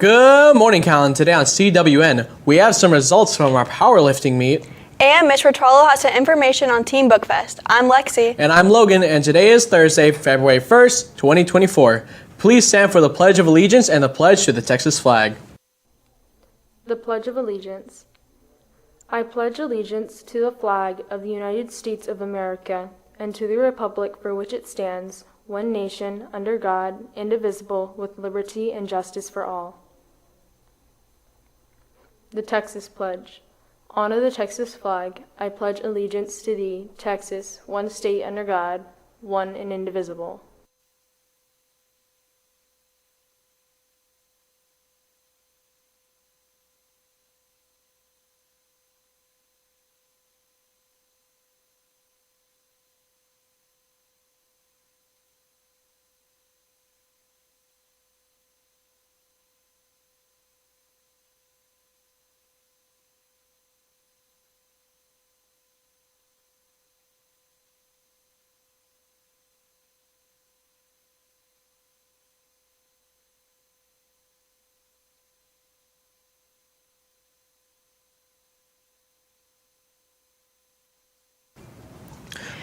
Good morning, Calallen. Today on CWN, we have some results from our powerlifting meet. And Ms. Ralo has some information on Team Bookfest. I'm Lexi. And I'm Logan, and today is Thursday, February 1st, 2024. Please stand for the Pledge of Allegiance and the pledge to the Texas flag. The Pledge of Allegiance. I pledge allegiance to the flag of the United States of America and to the republic for which it stands, one nation, under God, indivisible, with liberty and justice for all. The Texas Pledge. Honor the Texas flag. I pledge allegiance to thee, Texas, one state under God, one and indivisible.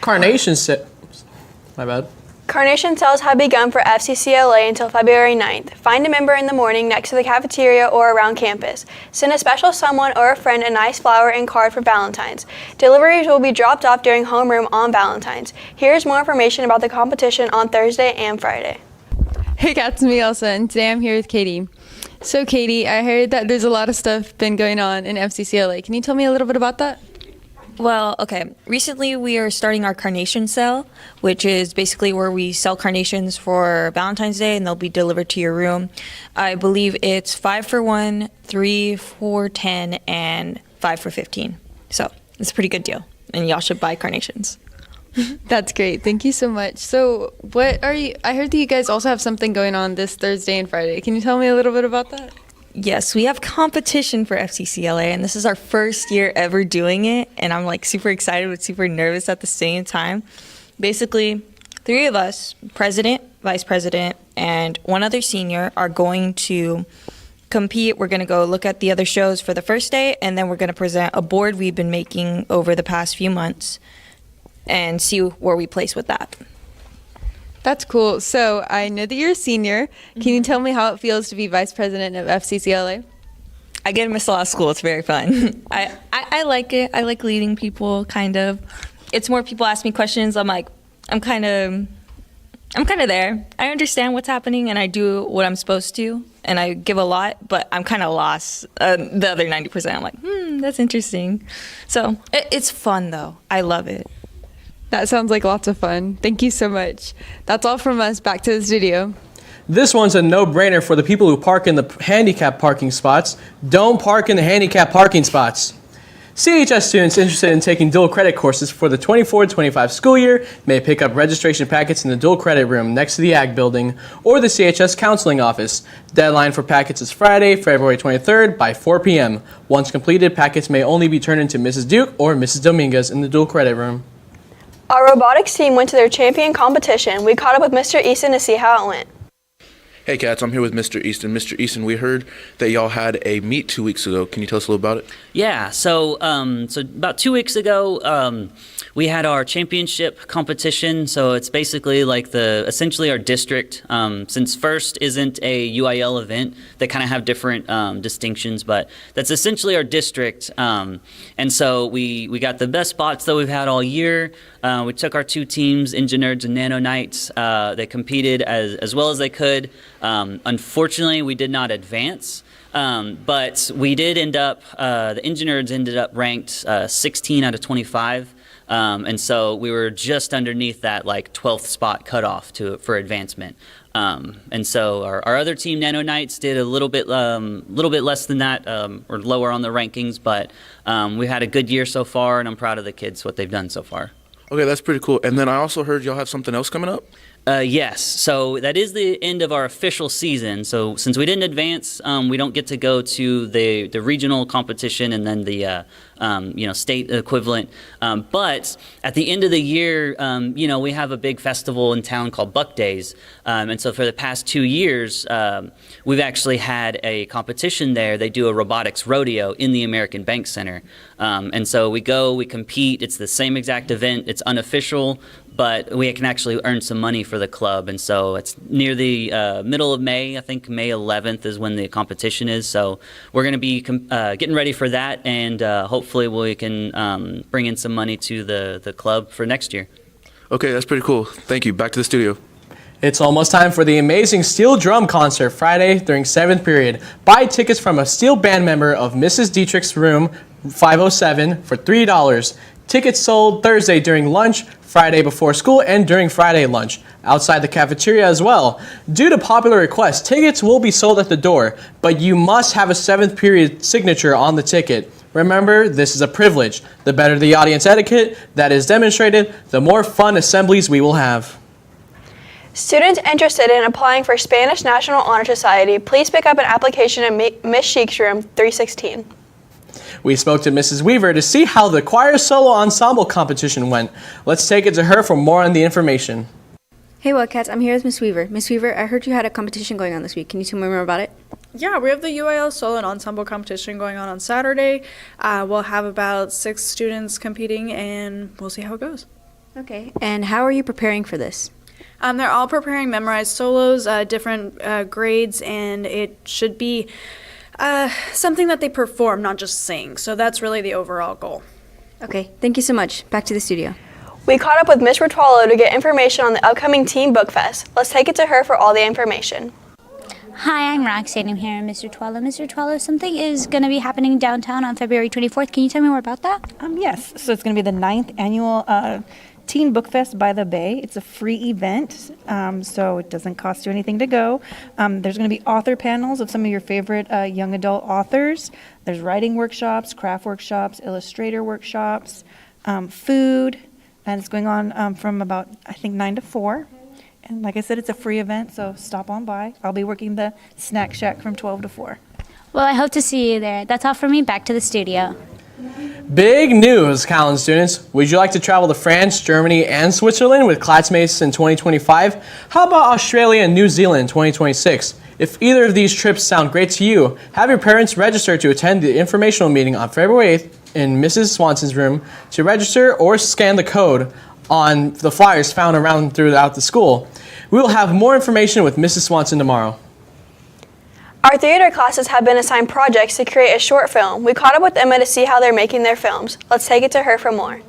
Carnation sales have begun for FCCLA until February 9th. Find a member in the morning next to the cafeteria or around campus. Send a special someone or a friend a nice flower and card for Valentine's. Deliveries will be dropped off during homeroom on Valentine's. Here's more information about the competition on Thursday and Friday. Hey, it's me, Elsa, and today I'm here with Katie. So, Katie, I heard that there's a lot of stuff been going on in FCCLA. Can you tell me a little bit about that? Well, okay. Recently, we are starting our carnation sale, which is basically where we sell carnations for Valentine's Day, and they'll be delivered to your room. I believe it's 5 for 1, 3 for 10, and 5 for 15. So it's a pretty good deal, and y'all should buy carnations. That's great. Thank you so much. So I heard that you guys also have something going on this Thursday and Friday. Can you tell me a little bit about that? Yes, we have competition for FCCLA, and this is our first year ever doing it, and I'm like super excited but super nervous at the same time. Basically, 3 of us, president, vice president, and 1 other senior, are going to compete. We're going to go look at the other shows for the first day, and then we're going to present a board we've been making over the past few months and see where we place with that. That's cool. So I know that you're a senior. Can you tell me how it feels to be vice president of FCCLA? I get to miss a lot of school. It's very fun. I like it. I like leading people, kind of. It's more people ask me questions. I'm like, I'm kind of there. I understand what's happening, and I do what I'm supposed to, and I give a lot, but I'm kind of lost. The other 90%, I'm like, that's interesting. So it's fun, though. I love it. That sounds like lots of fun. Thank you so much. That's all from us. Back to the studio. This one's a no-brainer for the people who park in the handicap parking spots. Don't park in the handicap parking spots. CHS students interested in taking dual credit courses for the 24-25 school year may pick up registration packets in the dual credit room next to the Ag building or the CHS counseling office. Deadline for packets is Friday, February 23rd by 4 p.m. Once completed, packets may only be turned into Mrs. Duke or Mrs. Dominguez in the dual credit room. Our robotics team went to their champion competition. We caught up with Mr. Easton to see how it went. Hey cats, I'm here with Mr. Easton. Mr. Easton, we heard that y'all had a meet 2 weeks ago. Can you tell us a little about it? Yeah, so about 2 weeks ago, we had our championship competition. So it's basically like essentially our district. Since first isn't a UIL event, they kind of have different distinctions, but that's essentially our district. And so we got the best spots that we've had all year. We took our 2 teams, Engineers and Nano Knights. They competed as well as they could. Unfortunately, we did not advance, but we did end up, the Engineers ended up ranked 16 out of 25. And so we were just underneath that like 12th spot cutoff for advancement. And so our other team, Nano Knights, did a little bit less than that, or lower on the rankings, but we had a good year so far, and I'm proud of the kids, what they've done so far. Okay, that's pretty cool. And then I also heard y'all have something else coming up? Yes, so that is the end of our official season. So since we didn't advance, we don't get to go to the regional competition and then the state equivalent. But at the end of the year, we have a big festival in town called Buck Days. And so for the past 2 years, we've actually had a competition there. They do a robotics rodeo in the American Bank Center. And so we go, we compete. It's the same exact event. It's unofficial, but we can actually earn some money for the club. And so it's near the middle of May. I think May 11th is when the competition is. So we're going to be getting ready for that, and hopefully we can bring in some money to the club for next year. Okay, that's pretty cool. Thank you. Back to the studio. It's almost time for the amazing steel drum concert Friday during 7th period. Buy tickets from a steel band member of Mrs. Dietrich's room 507 for $3. Tickets sold Thursday during lunch, Friday before school, and during Friday lunch, outside the cafeteria as well. Due to popular request, tickets will be sold at the door, but you must have a 7th period signature on the ticket. Remember, this is a privilege. The better the audience etiquette that is demonstrated, the more fun assemblies we will have. Students interested in applying for Spanish National Honor Society, please pick up an application in Miss Sheik's room 316. We spoke to Mrs. Weaver to see how the choir solo ensemble competition went. Let's take it to her for more on the information. Hey Wildcats, I'm here with Miss Weaver. Miss Weaver, I heard you had a competition going on this week. Can you tell me more about it? Yeah, we have the UIL solo and ensemble competition going on Saturday. We'll have about 6 students competing, and we'll see how it goes. Okay, and how are you preparing for this? They're all preparing memorized solos, different grades, and it should be something that they perform, not just sing. So that's really the overall goal. Okay, thank you so much. Back to the studio. We caught up with Miss Ritualo to get information on the upcoming Teen Book Fest. Let's take it to her for all the information. Hi, I'm Roxanne. I'm here, Mr. Twala. Mr. Twala, something is going to be happening downtown on February 24th. Can you tell me more about that? Yes. So it's going to be the 9th annual Teen Book Fest by the Bay. It's a free event, so it doesn't cost you anything to go. There's going to be author panels of some of your favorite young adult authors. There's writing workshops, craft workshops, illustrator workshops, food, and it's going on from about, I think, 9 to 4. And like I said, it's a free event, so stop on by. I'll be working the snack shack from 12 to 4. Well, I hope to see you there. That's all from me. Back to the studio. Big news, Calallen students. Would you like to travel to France, Germany, and Switzerland with classmates in 2025? How about Australia and New Zealand in 2026? If either of these trips sound great to you, have your parents register to attend the informational meeting on February 8th in Mrs. Swanson's room. To register or scan the code on the flyers found around throughout the school. We will have more information with Mrs. Swanson tomorrow. Our theater classes have been assigned projects to create a short film. We caught up with Emma to see how they're making their films. Let's take it to her for more.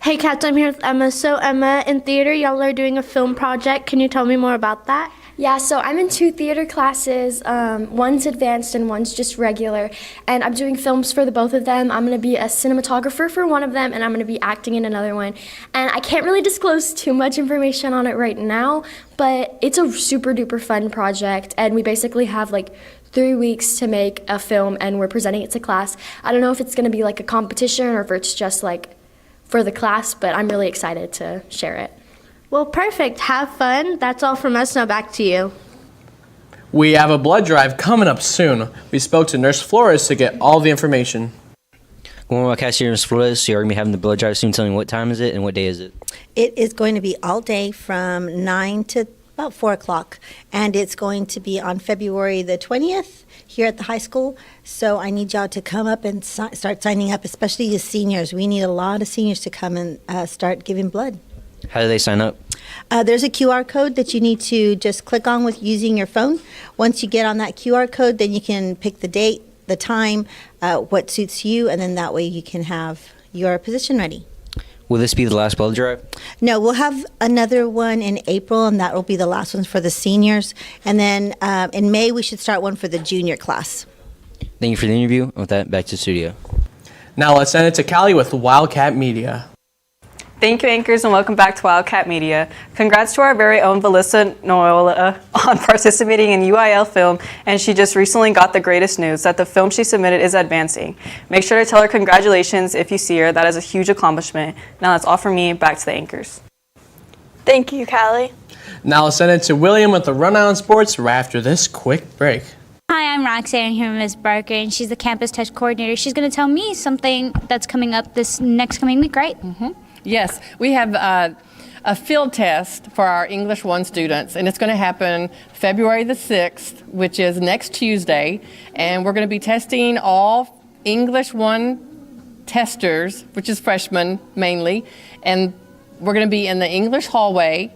Hey Cats, I'm here with Emma. So Emma, in theater, y'all are doing a film project. Can you tell me more about that? Yeah, so I'm in 2 theater classes. One's advanced and one's just regular. And I'm doing films for the both of them. I'm going to be a cinematographer for one of them, and I'm going to be acting in another one. And I can't really disclose too much information on it right now, but it's a super duper fun project. And we basically have like 3 weeks to make a film, and we're presenting it to class. I don't know if it's going to be like a competition or if it's just like for the class, but I'm really excited to share it. Well, perfect. Have fun. That's all from us. Now back to you. We have a blood drive coming up soon. We spoke to Nurse Flores to get all the information. Good morning, Cashier Nurse Flores. So you're going to be having the blood drive soon. Tell me what time is it and what day is it? It is going to be all day from 9 to about 4 o'clock. And it's going to be on February the 20th here at the high school. So I need y'all to come up and start signing up, especially the seniors. We need a lot of seniors to come and start giving blood. How do they sign up? There's a QR code that you need to just click on with using your phone. Once you get on that QR code, then you can pick the date, the time, what suits you, and then that way you can have your position ready. Will this be the last blood drive? No, we'll have another one in April, and that will be the last one for the seniors. And then in May, we should start one for the junior class. Thank you for the interview. With that, back to the studio. Now let's send it to Callie with Wildcat Media. Thank you, anchors, and welcome back to Wildcat Media. Congrats to our very own Valissa Noyola on participating in UIL film, and she just recently got the greatest news that the film she submitted is advancing. Make sure to tell her congratulations if you see her. That is a huge accomplishment. Now that's all from me. Back to the anchors. Thank you, Callie. Now I'll send it to William with the rundown on sports right after this quick break. Hi, I'm Roxanne. I'm here with Ms. Barker, and she's the campus touch coordinator. She's going to tell me something that's coming up this next coming week, right? Yes, we have a field test for our English 1 students, and it's going to happen February the 6th, which is next Tuesday, and we're going to be testing all English 1 testers, which is freshmen mainly, and we're going to be in the English hallway.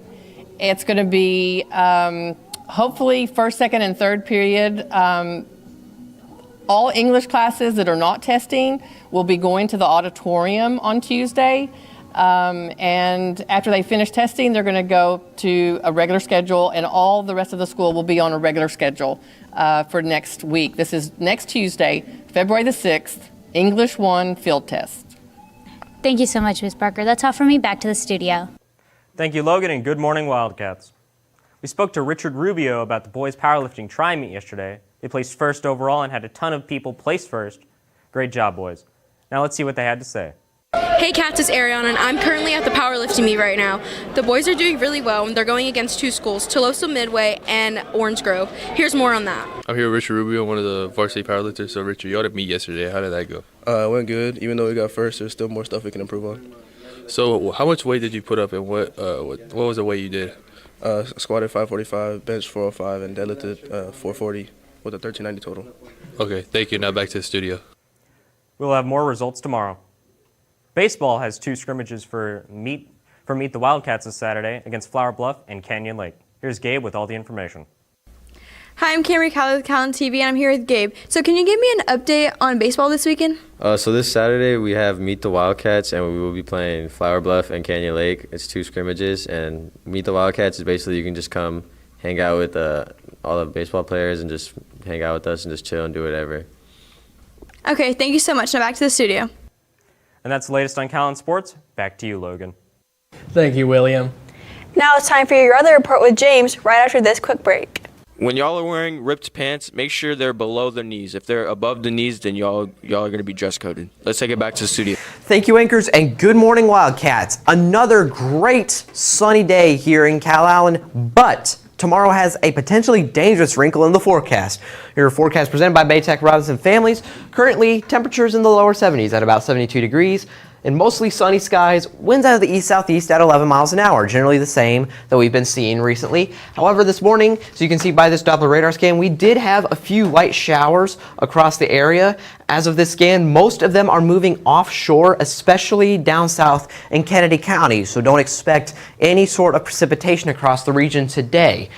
It's going to be hopefully first, second, and third period. All English classes that are not testing will be going to the auditorium on Tuesday. And after they finish testing, they're going to go to a regular schedule, and all the rest of the school will be on a regular schedule for next week. This is next Tuesday, February the 6th, English 1 field test. Thank you so much, Ms. Barker. That's all from me. Back to the studio. Thank you, Logan, and good morning, Wildcats. We spoke to Richard Rubio about the boys powerlifting tri-meet yesterday. They placed first overall and had a ton of people place first. Great job, boys. Now let's see what they had to say. Hey Cats, it's Ariana, and I'm currently at the powerlifting meet right now. The boys are doing really well, and they're going against 2 schools, Tolosa Midway and Orange Grove. Here's more on that. I'm here with Richard Rubio, one of the varsity powerlifters. So Richard, you had a meet yesterday. How did that go? It went good. Even though we got first, there's still more stuff we can improve on. So how much weight did you put up, and what was the weight you did? Squatted 545, bench 405, and deadlifted 440 with a 1390 total. Okay, thank you. Now back to the studio. We'll have more results tomorrow. Baseball has 2 scrimmages for Meet the Wildcats this Saturday against Flower Bluff and Canyon Lake. Here's Gabe with all the information. Hi, I'm Camry Callie with Calallen TV, and I'm here with Gabe. So can you give me an update on baseball this weekend? So this Saturday we have Meet the Wildcats, and we will be playing Flower Bluff and Canyon Lake. It's 2 scrimmages, and Meet the Wildcats is basically you can just come hang out with all the baseball players and just hang out with us and just chill and do whatever. Okay, thank you so much. Now back to the studio. And that's the latest on Calallen Sports. Back to you, Logan. Thank you, William. Now it's time for your other report with James right after this quick break. When y'all are wearing ripped pants, make sure they're below the knees. If they're above the knees, then y'all are going to be dress coded. Let's take it back to the studio. Thank you, anchors, and good morning, Wildcats. Another great sunny day here in Calallen, but tomorrow has a potentially dangerous wrinkle in the forecast. Your forecast presented by Baytech Robinson Families. Currently, temperatures in the lower 70s at about 72 degrees. And mostly sunny skies, winds out of the east-southeast at 11 miles an hour, generally the same that we've been seeing recently. However, this morning, so you can see by this Doppler radar scan, we did have a few light showers across the area. As of this scan, most of them are moving offshore, especially down south in Kennedy County, so don't expect any sort of precipitation across the region today.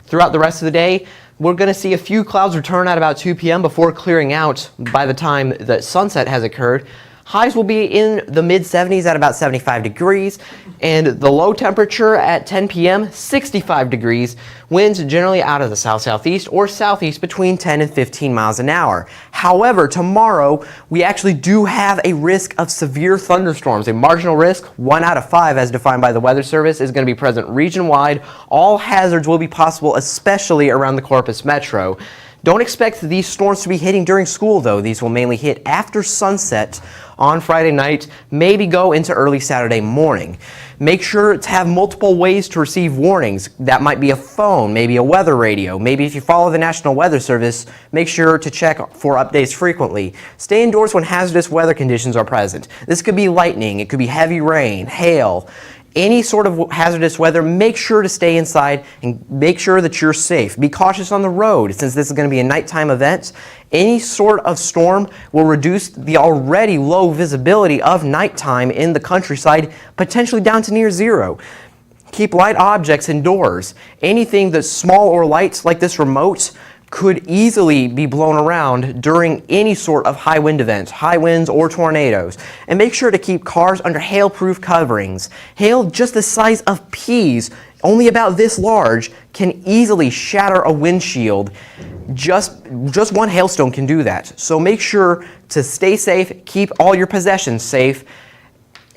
Throughout the rest of the day, we're going to see a few clouds return at about 2 p.m. before clearing out by the time that sunset has occurred. Highs will be in the mid-70s at about 75 degrees, and the low temperature at 10 p.m., 65 degrees. Winds generally out of the south-southeast or southeast between 10 and 15 miles an hour. However, tomorrow, we actually do have a risk of severe thunderstorms. A marginal risk, 1 out of 5 as defined by the Weather Service, is going to be present region-wide. All hazards will be possible, especially around the Corpus Metro. Don't expect these storms to be hitting during school, though. These will mainly hit after sunset on Friday night, maybe go into early Saturday morning. Make sure to have multiple ways to receive warnings. That might be a phone, maybe a weather radio. Maybe if you follow the National Weather Service, make sure to check for updates frequently. Stay indoors when hazardous weather conditions are present. This could be lightning, it could be heavy rain, hail. Any sort of hazardous weather, make sure to stay inside and make sure that you're safe. Be cautious on the road since this is going to be a nighttime event. Any sort of storm will reduce the already low visibility of nighttime in the countryside, potentially down to near zero. Keep light objects indoors. Anything that's small or light, like this remote, could easily be blown around during any sort of high wind events, high winds or tornadoes. And make sure to keep cars under hail-proof coverings. Hail just the size of peas, only about this large, can easily shatter a windshield. Just one hailstone can do that. So make sure to stay safe, keep all your possessions safe.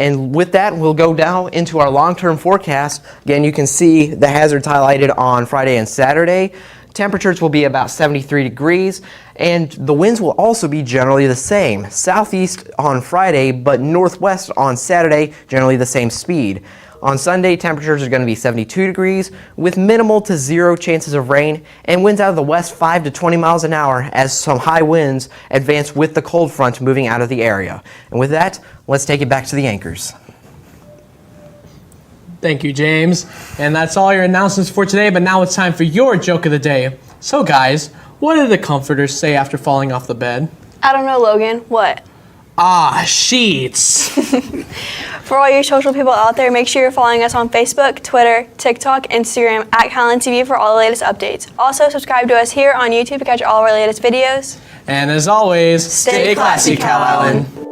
And with that, we'll go down into our long-term forecast. Again, you can see the hazards highlighted on Friday and Saturday. Temperatures will be about 73 degrees, and the winds will also be generally the same. Southeast on Friday, but northwest on Saturday, generally the same speed. On Sunday, temperatures are going to be 72 degrees with minimal to 0 chances of rain and winds out of the west 5 to 20 miles an hour as some high winds advance with the cold front moving out of the area. And with that, let's take it back to the anchors. Thank you, James. And that's all your announcements for today, but now it's time for your joke of the day. So guys, what did the comforters say after falling off the bed? I don't know, Logan. What? Ah, sheets. For all your social people out there, make sure you're following us on Facebook, Twitter, TikTok, Instagram, at Calallen TV for all the latest updates. Also, subscribe to us here on YouTube to catch all of our latest videos. And as always, stay classy, Calallen.